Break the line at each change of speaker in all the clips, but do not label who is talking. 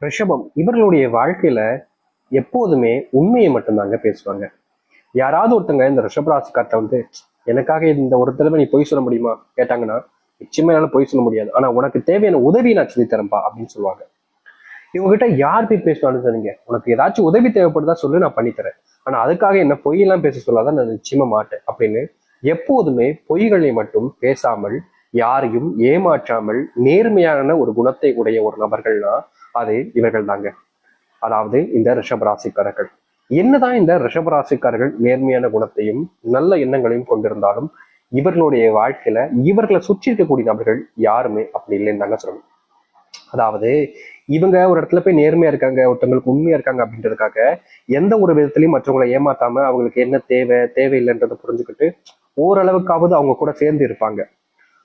ரிஷபம் இவர்களுடைய வாழ்க்கையில எப்போதுமே உண்மையை மட்டும்தாங்க பேசுவாங்க. யாராவது ஒருத்தங்க இந்த ரிஷபராசிக்கார்ட்ட எனக்காக இந்த ஒரு தடவை நீ பொய் சொல்ல முடியுமா கேட்டாங்கன்னா, நிச்சயமா என்னால பொய் சொல்ல முடியாது, ஆனா உனக்கு தேவையான உதவி நான் சொல்லி தரேன்பா அப்படின்னு சொல்லுவாங்க. இவங்க கிட்ட யார் போய் பேசினாலும் சரிங்க, உனக்கு ஏதாச்சும் உதவி தேவைப்படுதா சொல்லு, நான் பண்ணித்தரேன், ஆனா அதுக்காக என்ன பொய்யெல்லாம் பேச சொல்லாதான், நான் நிச்சயமா மாட்டேன் அப்படின்னு எப்போதுமே பொய்களை மட்டும் பேசாமல், யாரையும் ஏமாற்றாமல் நேர்மையான ஒரு குணத்தை உடைய ஒரு நபர்கள்னா அது இவர்கள் தாங்க. அதாவது இந்த ரிஷபராசிக்காரர்கள். என்னதான் இந்த ரிஷபராசிக்காரர்கள் நேர்மையான குணத்தையும் நல்ல எண்ணங்களையும் கொண்டிருந்தாலும் இவர்களுடைய வாழ்க்கையில இவர்களை சுற்றி இருக்கக்கூடிய நபர்கள் யாருமே அப்படி இல்லைன்னு தாங்க சொல்லணும். அதாவது இவங்க ஒரு இடத்துல போய் நேர்மையா இருக்காங்க, ஒருத்தவங்களுக்கு உண்மையா இருக்காங்க அப்படின்றதுக்காக எந்த ஒரு விதத்திலையும் மற்றவங்களை ஏமாத்தாம அவங்களுக்கு என்ன தேவை தேவையில்லைன்றதை புரிஞ்சுக்கிட்டு ஓரளவுக்காவது அவங்க கூட சேர்ந்து இருப்பாங்க.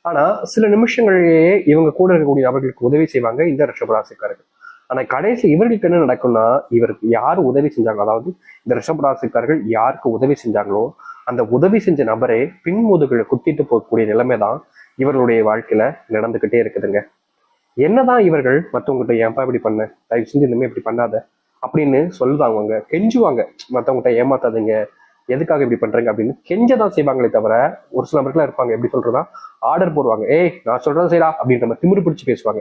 ஆனா சில நிமிஷங்களிலேயே இவங்க கூட இருக்கக்கூடிய நபர்களுக்கு உதவி செய்வாங்க இந்த ரிஷபராசிக்காரர்கள். ஆனா கடைசி இவர்களுக்கு என்ன நடக்கும்னா, இவருக்கு யார் உதவி செஞ்சாங்க, அதாவது இந்த ரிஷபராசிக்காரர்கள் யாருக்கு உதவி செஞ்சாங்களோ அந்த உதவி செஞ்ச நபரே பின்முதுகளை குத்திட்டு போகக்கூடிய நிலைமை தான் இவர்களுடைய வாழ்க்கையில நடந்துகிட்டே இருக்குதுங்க. என்னதான் இவர்கள் மற்றவங்ககிட்ட ஏன்பா இப்படி பண்ண, தயவு செஞ்சு இனிமே இப்படி பண்ணாத அப்படின்னு சொல்லுவாங்க, கெஞ்சுவாங்க, மற்றவங்ககிட்ட ஏமாத்தாதீங்க, எதுக்காக இப்படி பண்றீங்க அப்படின்னு கெஞ்சதான் செய்வாங்களே தவிர, ஒரு சில நபர்களா இருப்பாங்க எப்படி சொல்றதா, ஆர்டர் போடுவாங்க, ஏய் நான் சொல்றேன் செய்யறா அப்படின்ற மாதிரி திமிரு பிடிச்சு பேசுவாங்க.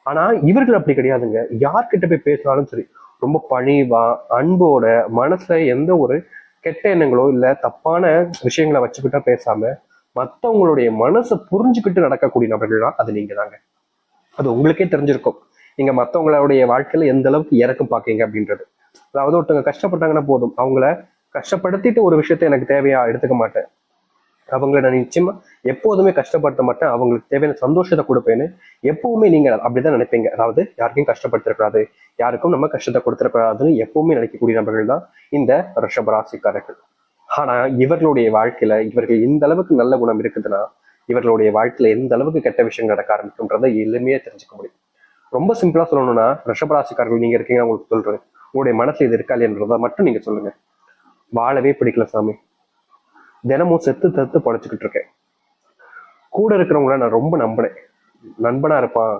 ஆனா இவர்கள் அப்படி கிடையாதுங்க. யார்கிட்ட போய் பேசினாலும் சரி, ரொம்ப பணிவா அன்போட மனசுல எந்த ஒரு கெட்ட எண்ணங்களோ இல்ல தப்பான விஷயங்களை வச்சுக்கிட்டா பேசாம மத்தவங்களுடைய மனசை புரிஞ்சுக்கிட்டு நடக்கக்கூடிய நபர்கள்னா அது நீங்க தாங்க. அது உங்களுக்கே தெரிஞ்சிருக்கும், நீங்க மத்தவங்களுடைய வாழ்க்கையில எந்த அளவுக்கு இறக்கம் பாக்கீங்க அப்படின்றது. அதாவது ஒருத்தவங்க கஷ்டப்பட்டாங்கன்னா போதும், அவங்கள கஷ்டப்படுத்திட்டு ஒரு விஷயத்த எனக்கு தேவையா எடுத்துக்க மாட்டேன், அவங்கள நான் நிச்சயமா எப்போதுமே கஷ்டப்படுத்த மாட்டேன், அவங்களுக்கு தேவையான சந்தோஷத்தை கொடுப்பேன்னு எப்பவுமே நீங்க அப்படிதான் நினைப்பீங்க. அதாவது யாருக்கும் கஷ்டப்படுத்திடக்கூடாது, யாருக்கும் நம்ம கஷ்டத்தை கொடுத்துடக்கூடாதுன்னு எப்பவுமே நினைக்கக்கூடிய நபர்கள் தான் இந்த ரிஷபராசிக்காரர்கள். ஆனா இவர்களுடைய வாழ்க்கையில இவர்கள் இந்த அளவுக்கு நல்ல குணம் இருக்குதுன்னா இவர்களுடைய வாழ்க்கையில எந்த அளவுக்கு கெட்ட விஷயங்கள் நடக்க ஆரம்பிக்கும்ன்றதை எளிமையா தெரிஞ்சுக்க முடியும். ரொம்ப சிம்பிளா சொல்லணும்னா, ரிஷபராசிக்காரர்கள் நீங்க இருக்கீங்க, உங்களுக்கு சொல்றேன், உங்களுடைய மனசு இது இருக்கா இல்லைன்றதை மட்டும் நீங்க சொல்லுங்க. வாழவே பிடிக்கல சாமி, தினமும் செத்து செத்து படைச்சுக்கிட்டு இருக்கேன், கூட இருக்கிறவங்கள நான் ரொம்ப நம்பினேன், நண்பனா இருப்பான்,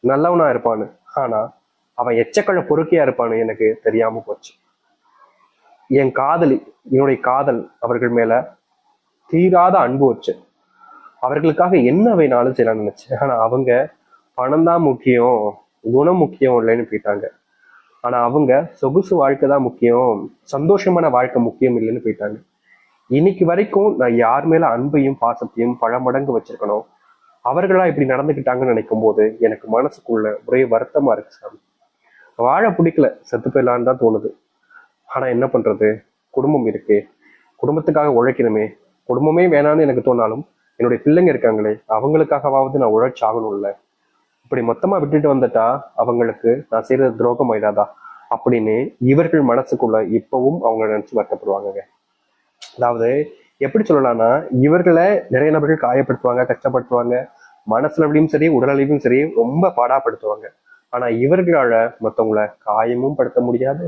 நல்லவனா இருப்பான்னு, ஆனா அவன் எச்சக்கள்ள பொறுக்கியா இருப்பான்னு எனக்கு தெரியாம போச்சு. என் காதலி, என்னுடைய காதல் அவர்கள் மேல தீராத அன்பு வச்சு அவர்களுக்காக என்ன வேணாலும் செய்யலாம்னு நினைச்சேன், ஆனா அவங்க பணம் தான் முக்கியம், குணம் முக்கியம் இல்லைன்னு போயிட்டாங்க. ஆனா அவங்க சொகுசு வாழ்க்கை தான் முக்கியம், சந்தோஷமான வாழ்க்கை முக்கியம் இல்லைன்னு போயிட்டாங்க. இன்னைக்கு வரைக்கும் நான் யார் மேல அன்பையும் பாசத்தையும் பல மடங்கு வச்சிருக்கணும், அவர்களா இப்படி நடந்துக்கிட்டாங்கன்னு நினைக்கும் போது எனக்கு மனசுக்குள்ள ஒரே வருத்தமா இருக்கு சாமி. வாழ பிடிக்கல, செத்து போயிடலான்னு தான் தோணுது. ஆனா என்ன பண்றது, குடும்பம் இருக்கு, குடும்பத்துக்காக உழைக்கணுமே, குடும்பமே வேணான்னு எனக்கு தோணாலும் என்னுடைய பிள்ளைங்க இருக்காங்களே அவங்களுக்காகவாவது நான் உழைச்சாகணும்ல, இப்படி மொத்தமா விட்டுட்டு வந்துட்டா அவங்களுக்கு நான் செய்யறது துரோகம் ஆயிடாதா அப்படின்னு இவர்கள் மனசுக்குள்ள இப்பவும் அவங்க நினைச்சு வருத்தப்படுவாங்க. அதாவது எப்படி சொல்லலாம்னா, இவர்களை நிறைய நபர்கள் காயப்படுத்துவாங்க, கஷ்டப்படுத்துவாங்க, மனசுலயும் சரி உடலளவிலும் சரி ரொம்ப பாடாப்படுத்துவாங்க. ஆனா இவர்களால மத்தவங்களை காயமும் படுத்த முடியாது,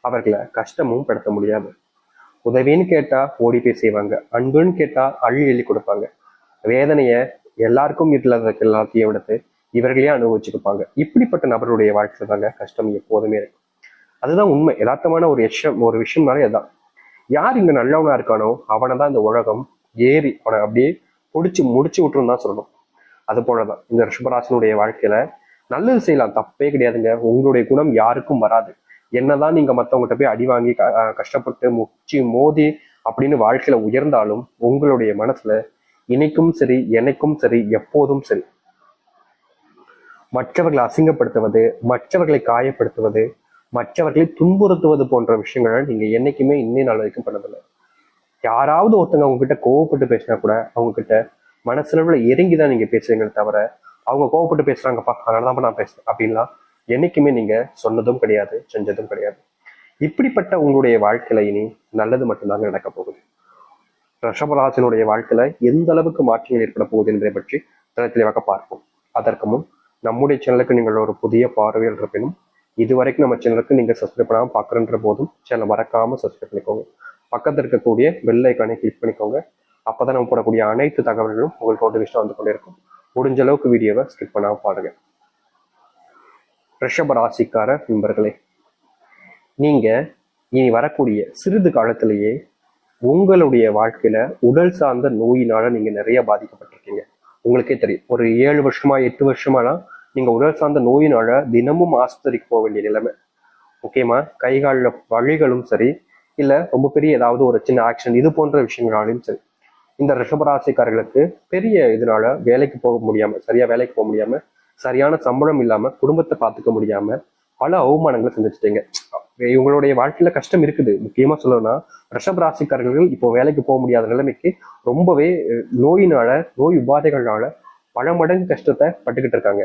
அவர்களை கஷ்டமும் படுத்த முடியாது. உதவின்னு கேட்டா ஓடி போய் செய்வாங்க, அன்புன்னு கேட்டா அள்ளி எள்ளி கொடுப்பாங்க, வேதனைய எல்லாருக்கும் இல்லாததுக்கு எல்லாத்தையும் எடுத்து இவர்களே அனுபவிச்சுருப்பாங்க. இப்படிப்பட்ட நபருடைய வாழ்க்கை தாங்க கஷ்டம் எப்போதுமே இருக்கு. அதுதான் உண்மை, யதார்த்தமான ஒரு விஷயம்னாலே அதுதான். யார் இங்க நல்லவனா இருக்கானோ அவனை தான் இந்த உலகம் ஏறி அவனை அப்படியே பிடிச்சி முடிச்சு விட்டுருன்னு தான் சொல்லணும். அது போலதான் இந்த ரிஷபராசினுடைய வாழ்க்கையில நல்லது செய்யலாம், தப்பே கிடையாதுங்க. உங்களுடைய குணம் யாருக்கும் வராது. என்னதான் நீங்க மத்தவங்ககிட்ட போய் அடி வாங்கி கஷ்டப்பட்டு முச்சி மோதி அப்படின்னு வாழ்க்கையில உயர்ந்தாலும் உங்களுடைய மனசுல இன்னைக்கும் சரி என்னைக்கும் சரி எப்போதும் சரி மற்றவர்களை அசிங்கப்படுத்துவது, மற்றவர்களை காயப்படுத்துவது, மற்றவர்களை துன்புறுத்துவது போன்ற விஷயங்களை நீங்க என்னைக்குமே இன்னை நாள் வரைக்கும் பண்ணதில்லை. யாராவது ஒருத்தங்க அவங்க கிட்ட கோவப்பட்டு பேசினா கூட அவங்க கிட்ட மனசுல இறங்கிதான் நீங்க பேசுறீங்களே தவிர, அவங்க கோவப்பட்டு பேசுறாங்கப்பா அதனாலதான் நான் பேசுறேன் அப்படின்லாம் என்னைக்குமே நீங்க சொன்னதும் கிடையாது, செஞ்சதும் கிடையாது. இப்படிப்பட்ட உங்களுடைய வாழ்க்கையில இனி நல்லது மட்டும்தாங்க நடக்க போகுது. ரிஷபராசினுடைய வாழ்க்கையில எந்த அளவுக்கு மாற்றங்கள் ஏற்பட போகுது என்பதை பற்றி தெளிவாக பார்ப்போம். அதற்கு முன் நம்முடைய சேனலுக்கு நீங்கள் ஒரு புதிய பார்வையில் இருப்பினும் இதுவரைக்கும் நம்ம சேனலுக்கு நீங்க சப்ஸ்கிரைப் பண்ணாமல் பார்க்குறன்ற போதும் சேனலை மறக்காம சப்ஸ்கிரைப் பண்ணிக்கோங்க. பக்கத்தில் இருக்கக்கூடிய பெல் ஐக்கானை கிளிக் பண்ணிக்கோங்க. அப்பதான் நம்ம போடக்கூடிய அனைத்து தகவல்களும் உங்களுக்கு நோட்டிஃபிகேஷன் வந்து கொண்டே இருக்கும். முடிஞ்ச அளவுக்கு வீடியோவை ஸ்கிப் பண்ணாம பாருங்க. ரிஷப ராசிக்கார நண்பர்களே, நீங்க இனி வரக்கூடிய சிறிது காலத்திலேயே உங்களுடைய வாழ்க்கையில உடல் சார்ந்த நோயினால நீங்க நிறைய பாதிக்கப்பட்டிருக்கீங்க. உங்களுக்கே தெரியும், ஒரு 7 வருஷமா 8 வருஷமாலாம் நீங்க உடல் சார்ந்த நோயினால தினமும் ஆஸ்பத்திரிக்கு போக வேண்டிய நிலைமை. முக்கியமா கை காலில் வலிகளும் சரி, இல்ல ரொம்ப பெரிய ஏதாவது ஒரு சின்ன ஆக்சிடென்ட் இது போன்ற விஷயங்களாலும் சரி, இந்த ரிஷபராசிக்காரர்களுக்கு பெரிய இதனால வேலைக்கு போக முடியாம, சரியா வேலைக்கு போக முடியாம, சரியான சம்பளம் இல்லாம, குடும்பத்தை பார்த்துக்க முடியாம பல அவமானங்களை சந்திச்சிட்டீங்க. இவங்களுடைய வாழ்க்கையில கஷ்டம் இருக்குது. முக்கியமா சொல்லணும்னா ரிஷபராசிக்காரர்கள் இப்போ வேலைக்கு போக முடியாத நிலைமைக்கு ரொம்பவே நோயினால, நோய் உபாதைகள்னால பல மடங்கு கஷ்டத்தை பட்டுக்கிட்டு இருக்காங்க.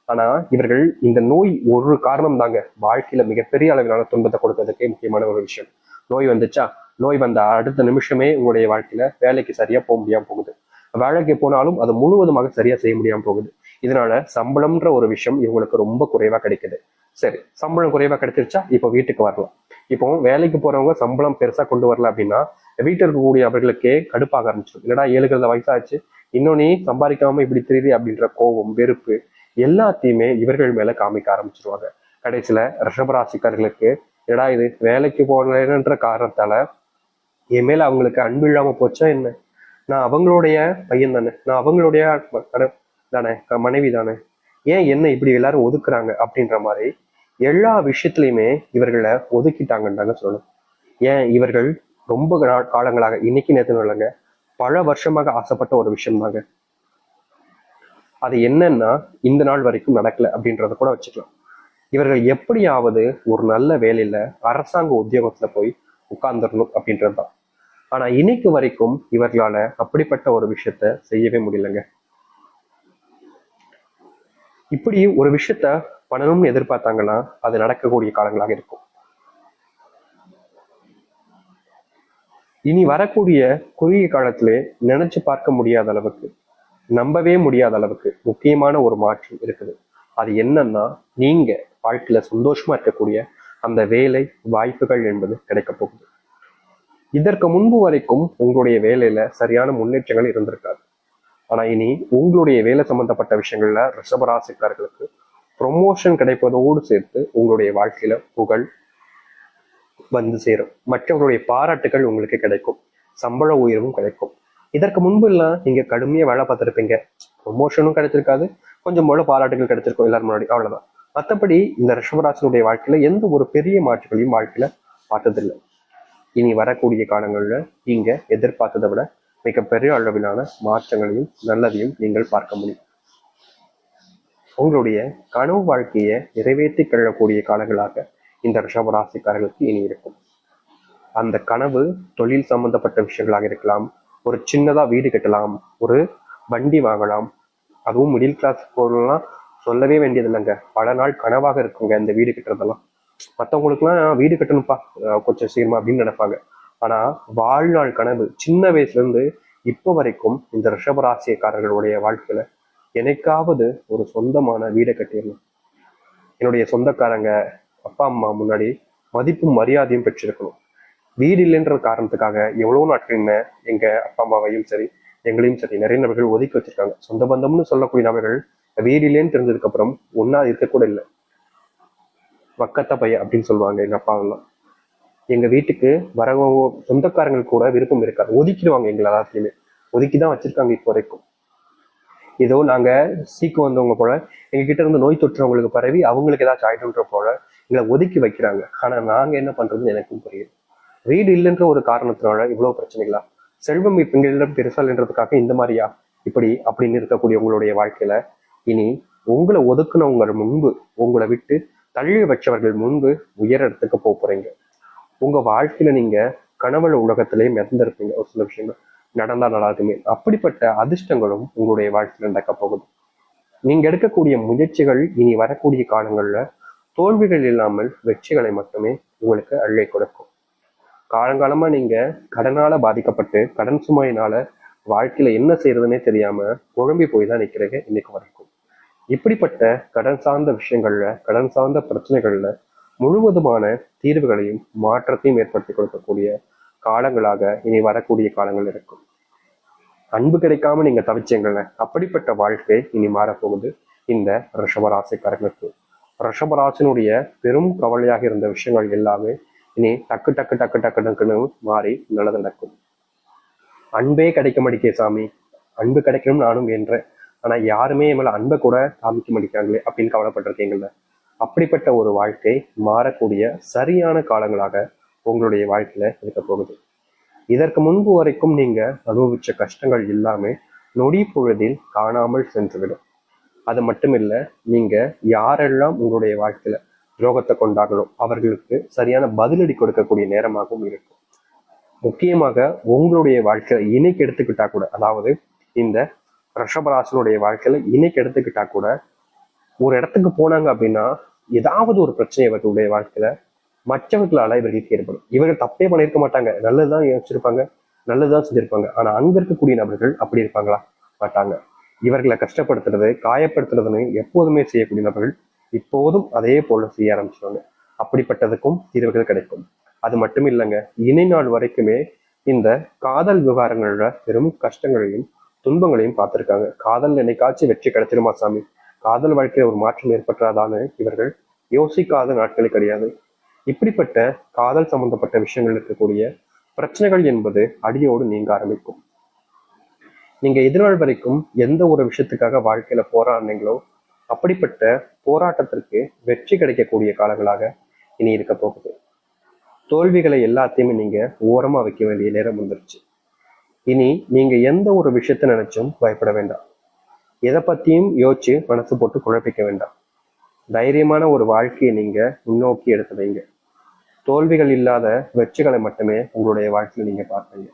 ஆனா இவர்கள் இந்த நோய் ஒரு காரணம் தாங்க வாழ்க்கையில மிகப்பெரிய அளவிலான துன்பத்தை கொடுக்கறதுக்கே முக்கியமான ஒரு விஷயம். நோய் வந்துச்சா, நோய் வந்த அடுத்த நிமிஷமே உங்களுடைய வாழ்க்கையில வேலைக்கு சரியா போக முடியாம போகுது. வேலைக்கு போனாலும் அது முழுவதுமாக சரியா செய்ய முடியாம போகுது. இதனால சம்பளம்ன்ற ஒரு விஷயம் இவங்களுக்கு ரொம்ப குறைவா கிடைக்குது. சரி, சம்பளம் குறைவா கிடைச்சிருச்சா, இப்போ வீட்டுக்கு வரலாம். இப்போ வேலைக்கு போறவங்க சம்பளம் பெருசா கொண்டு வரல அப்படின்னா வீட்டில் இருக்கக்கூடிய அவர்களுக்கே கடுப்பாக ஆரம்பிச்சிடும். இல்லடா 7 வயசாச்சு, இன்னும் நீ சம்பாதிக்காம இப்படி தெரியுது அப்படின்ற கோபம், வெறுப்பு எல்லாத்தையுமே இவர்கள் மேல காமிக்க ஆரம்பிச்சிருவாங்க. கடைசியில ரிஷபராசிக்காரர்களுக்கு ஏடா இது வேலைக்கு போகலன்ற காரணத்தால என் மேல அவங்களுக்கு அன்பு இல்லாம போச்சா என்ன, நான் அவங்களுடைய பையன் தானே, நான் அவங்களுடைய தானே, மனைவி தானே, ஏன் என்ன இப்படி எல்லாரும் ஒதுக்குறாங்க அப்படின்ற மாதிரி எல்லா விஷயத்திலையுமே இவர்களை ஒதுக்கிட்டாங்கன்னு தாங்க சொல்லணும். ஏன் இவர்கள் ரொம்ப காலங்களாக, இன்னைக்கு நேற்று இல்லைங்க, பல வருஷமாக ஆசைப்பட்ட ஒரு விஷயம் தாங்க. அது என்னன்னா இந்த நாள் வரைக்கும் நடக்கல அப்படின்றத கூட வச்சுக்கலாம். இவர்கள் எப்படியாவது ஒரு நல்ல வேலையில அரசாங்க உத்தியோகத்துல போய் உட்கார்ந்துடணும் அப்படின்றதுதான். ஆனா இன்னைக்கு வரைக்கும் இவர்களால அப்படிப்பட்ட ஒரு விஷயத்த செய்யவே முடியலங்க. இப்படி ஒரு விஷயத்த பண்ணணும்னு எதிர்பார்த்தாங்கன்னா அது நடக்கக்கூடிய காலங்களாக இருக்கும். இனி வரக்கூடிய குறுகிய காலத்திலே நினைச்சு பார்க்க முடியாத அளவுக்கு, நம்பவே முடியாத அளவுக்கு முக்கியமான ஒரு மாற்றம் இருக்குது. அது என்னன்னா, நீங்க வாழ்க்கையில சந்தோஷமா இருக்கக்கூடிய அந்த வேலை வாய்ப்புகள் என்பது கிடைக்க போகுது. இதற்கு முன்பு வரைக்கும் உங்களுடைய வேலையில சரியான முன்னேற்றங்கள் இருந்திருக்காது. ஆனா இனி உங்களுடைய வேலை சம்பந்தப்பட்ட விஷயங்கள்ல ரிஷபராசிக்காரர்களுக்கு ப்ரொமோஷன் கிடைப்பதோடு சேர்த்து உங்களுடைய வாழ்க்கையில புகழ் வந்து சேரும். மற்றவர்களுடைய பாராட்டுகள் உங்களுக்கு கிடைக்கும். சம்பள உயர்வும் கிடைக்கும். இதற்கு முன்பு எல்லாம் நீங்க கடுமையா வேலை பார்த்துருப்பீங்க, ப்ரொமோஷனும் கிடைச்சிருக்காது, கொஞ்சம் போல பாராட்டுகள் கிடைச்சிருக்கும் எல்லாரும் முன்னாடி, அவ்வளவுதான். மற்றபடி இந்த ரிஷபராசினுடைய வாழ்க்கையில எந்த ஒரு பெரிய மாற்றங்களையும் வாழ்க்கையில பார்த்ததில்லை. இனி வரக்கூடிய காலங்கள்ல நீங்க எதிர்பார்த்ததை விட மிகப்பெரிய அளவிலான மாற்றங்களையும் நல்லதையும் நீங்கள் பார்க்க முடியும். உங்களுடைய கனவு வாழ்க்கையை நிறைவேற்றி கொள்ளக்கூடிய காலங்களாக இந்த ரிஷபராசிக்காரர்களுக்கு இனி இருக்கும். அந்த கனவு தொழில் சம்பந்தப்பட்ட விஷயங்களாக இருக்கலாம், ஒரு சின்னதா வீடு கட்டலாம், ஒரு வண்டி வாங்கலாம். அதுவும் மிடில் கிளாஸ் பொருள்லாம் சொல்லவே வேண்டியது இல்லைங்க, பல நாள் கனவாக இருக்குங்க இந்த வீடு கட்டுறதெல்லாம். மற்றவங்களுக்குலாம் வீடு கட்டணும்ப்பா கொஞ்சம் சீக்கிரமா அப்படின்னு நினைப்பாங்க. ஆனா வாழ்நாள் கனவு சின்ன வயசுல இருந்து இப்போ வரைக்கும் இந்த ரிஷபராசியக்காரர்களுடைய வாழ்க்கையில எனக்காவது ஒரு சொந்தமான வீடை கட்டிடணும், என்னுடைய சொந்தக்காரங்க அப்பா அம்மா முன்னாடி மதிப்பும் மரியாதையும் பெற்றிருக்கணும். வீடு இல்லைன்ற காரணத்துக்காக எவ்வளவு நாட்கள் என்ன எங்க அப்பா அம்மாவையும் சரி எங்களையும் சரி நிறைய நபர்கள் ஒதுக்கி வச்சிருக்காங்க. சொந்த பந்தம்னு சொல்லக்கூடிய நபர்கள் வீடு இல்லைன்னு தெரிஞ்சதுக்கு அப்புறம் ஒன்னா இருக்கக்கூட இல்லை, வக்கத்த பையன் அப்படின்னு சொல்லுவாங்க எங்க அப்பாவெல்லாம். எங்க வீட்டுக்கு வர சொந்தக்காரங்களுக்கு கூட விருப்பம் இருக்காது, ஒதுக்கிடுவாங்க எங்களை எல்லாத்தையுமே, ஒதுக்கிதான் வச்சிருக்காங்க இப்போ வரைக்கும். ஏதோ நாங்க சீக்கு வந்தவங்க போல எங்க கிட்ட இருந்து நோய் தொற்றுவங்களுக்கு பரவி அவங்களுக்கு ஏதாச்சும் ஆயிடுன்ற போல எங்களை ஒதுக்கி வைக்கிறாங்க. ஆனா நாங்க என்ன பண்றதுன்னு எனக்கும் புரியுது. வீடு இல்லைன்ற ஒரு காரணத்தினால இவ்வளவு பிரச்சனைகளா, செல்வம் பெண்களிடம் பெருசால்ன்றதுக்காக இந்த மாதிரியா, இப்படி அப்படின்னு இருக்கக்கூடிய உங்களுடைய வாழ்க்கையில இனி உங்களை ஒதுக்குனவங்க முன்பு, உங்களை விட்டு தள்ளி வச்சவர்கள் முன்பு உயர இடத்துக்கு போறீங்க. உங்க வாழ்க்கையில நீங்க கனவுல உலகத்திலேயே மிதந்திருப்பீங்க. ஒரு சில விஷயங்கள் நடந்தா நல்லாருக்குமே, அப்படிப்பட்ட அதிர்ஷ்டங்களும் உங்களுடைய வாழ்க்கையில நடக்க போகுது. நீங்க எடுக்கக்கூடிய முயற்சிகள் இனி வரக்கூடிய காலங்கள்ல தோல்விகள் இல்லாமல் வெற்றிகளை மட்டுமே உங்களுக்கு அள்ளி கொடுக்கும். காலங்காலமா நீங்க கடனால பாதிக்கப்பட்டு கடன் சுமையினால வாழ்க்கையில என்ன செய்யறதுன்னே தெரியாம குழம்பி போய் தான் நிக்கிறீங்க இன்னைக்கு வரைக்கும். இப்படிப்பட்ட கடன் சார்ந்த விஷயங்கள்ல, கடன் சார்ந்த பிரச்சனைகள்ல முழுவதுமான தீர்வுகளையும் மாற்றத்தையும் ஏற்படுத்தி கொடுக்கக்கூடிய காலங்களாக இனி வரக்கூடிய காலங்கள் இருக்கும். அன்பு கிடைக்காம நீங்க தவிச்சீங்கல்ல, அப்படிப்பட்ட வாழ்க்கை இனி மாறப்போகுது இந்த ரிஷபராசிக்காரர்களுக்கு. ரிஷபராசினுடைய பெரும் கவலையாக இருந்த விஷயங்கள் எல்லாமே இனி டக்கு டக்கு டக்கு டக்கு டக்குன்னு மாறி நல்லது நடக்கும். அன்பே கிடைக்க மாட்டேக்கே சாமி, அன்பு கிடைக்கணும்னு நானும் வேண்டேன், ஆனா யாருமே என் மேல அன்பை கூட காமிக்க மாட்டேங்காங்களே அப்படின்னு கவலைப்பட்டிருக்கீங்கல்ல, அப்படிப்பட்ட ஒரு வாழ்க்கை மாறக்கூடிய சரியான காலங்களாக உங்களுடைய வாழ்க்கையில இருக்க போகுது. இதற்கு முன்பு வரைக்கும் நீங்க அனுபவிச்ச கஷ்டங்கள் எல்லாமே நொடி பொழுதில் காணாமல் சென்றுவிடும். அது மட்டுமில்ல, நீங்க யாரெல்லாம் உங்களுடைய வாழ்க்கையில துரோகத்தை கொண்டாங்களோ அவர்களுக்கு சரியான பதிலடி கொடுக்கக்கூடிய நேரமாகவும் இருக்கும். முக்கியமாக உங்களுடைய வாழ்க்கையில இன்னைக்கு எடுத்துக்கிட்டா கூட, அதாவது இந்த ரிஷபராசினுடைய வாழ்க்கையில இன்னைக்கு எடுத்துக்கிட்டா கூட, ஒரு இடத்துக்கு போனாங்க அப்படின்னா ஏதாவது ஒரு பிரச்சனை இவர்களுடைய வாழ்க்கையில மற்றவர்களால இவர்களுக்கு ஏற்படும். இவர்கள் தப்பே பண்ணியிருக்க மாட்டாங்க, நல்லதுதான் யோசிச்சிருப்பாங்க, நல்லதுதான் செஞ்சிருப்பாங்க. ஆனா அங்க இருக்கக்கூடிய நபர்கள் அப்படி இருப்பாங்களா? மாட்டாங்க. இவர்களை கஷ்டப்படுத்துறது, காயப்படுத்துறதுன்னு எப்போதுமே செய்யக்கூடிய நபர்கள் இப்போதும் அதே போல செய்ய ஆரம்பிச்சிருவாங்க. அப்படிப்பட்டதுக்கும் தீர்வுகள் கிடைக்கும். அது மட்டும் இல்லைங்க, இனி நாள் வரைக்குமே இந்த காதல் விவகாரங்களோட பெரும் கஷ்டங்களையும் துன்பங்களையும் பார்த்திருக்காங்க. காதல் என்னைக்காச்சும் வெற்றி கிடைச்சிருமா சாமி, காதல் வாழ்க்கையில ஒரு மாற்றம் ஏற்பட்டுறாதான்னு இவர்கள் யோசிக்காத நாட்களே கிடையாது. இப்படிப்பட்ட காதல் சம்பந்தப்பட்ட விஷயங்கள் இருக்கக்கூடிய பிரச்சனைகள் என்பது அடியோடு நீங்க ஆரம்பிக்கும். நீங்க எதிர்நாள் வரைக்கும் எந்த ஒரு விஷயத்துக்காக வாழ்க்கையில போராடினீங்களோ அப்படிப்பட்ட போராட்டத்திற்கு வெற்றி கிடைக்கக்கூடிய காலங்களாக இனி இருக்க போகுது. தோல்விகளை எல்லாத்தையுமே நீங்க ஓரமா வைக்க வேண்டிய நேரம் வந்துருச்சு. இனி நீங்க எந்த ஒரு விஷயத்த நினைச்சும் பயப்பட வேண்டாம். எதை பத்தியும் யோசிச்சு மனசு போட்டு குழப்பிக்க வேண்டாம். தைரியமான ஒரு வாழ்க்கையை நீங்க முன்னோக்கி எடுத்து வைங்க. தோல்விகள் இல்லாத வெற்றிகளை மட்டுமே உங்களுடைய வாழ்க்கையில நீங்க பார்ப்பீங்க.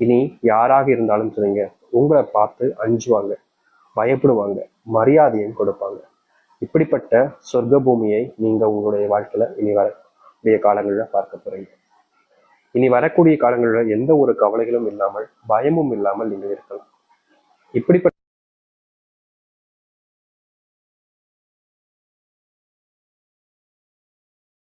இனி யாராக இருந்தாலும் சரிங்க, உங்களை பார்த்து அஞ்சுவாங்க, பயப்படுவாங்க, மரியாதையும் கொடுப்பாங்க. இப்படிப்பட்ட சொர்க்க பூமியை நீங்க உங்களுடைய வாழ்க்கையில இனி வரக்கூடிய காலங்களில் பார்க்க போறீங்க. இனி வரக்கூடிய காலங்களில் எந்த ஒரு கவலைகளும் இல்லாமல், பயமும் இல்லாமல் நீங்க இருக்கலாம். இப்படிப்பட்ட